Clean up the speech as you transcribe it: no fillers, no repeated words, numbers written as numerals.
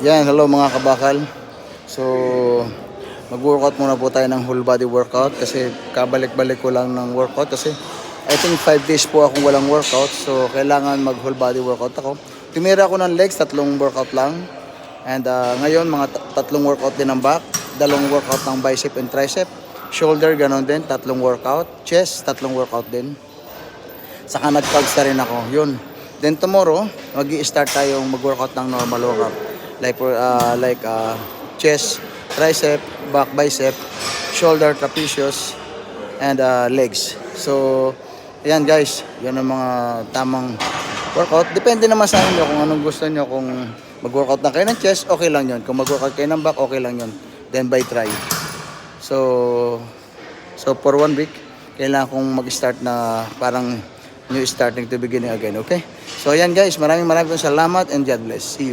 Yan, hello mga kabakal. So, mag-workout muna po tayo ng whole body workout kasi kabalik-balik ko lang ng workout kasi I think 5 days po akong walang workout. So, kailangan mag whole body workout ako. Tumira ako ng legs, 3 workout lang. And ngayon, mga tatlong workout din ng back, 2 workout ng bicep and tricep. Shoulder, ganon din, 3 workout. Chest, 3 workout din. Saka nag-calves na rin ako. Yun. Then tomorrow, mag-i-start tayong mag-workout ng normal workout. Like chest, tricep, back bicep, shoulder, trapezius, and legs. So, ayan guys, yan ang mga tamang workout. Depende naman sa inyo kung anong gusto nyo. Kung mag-workout na kayo ng chest, okay lang yun. Kung mag-workout kayo ng back, okay lang yun. Then by try. So for 1 week, kailangan kong mag-start na parang new starting to beginning again, okay? So ayan guys, maraming salamat and God bless. See you.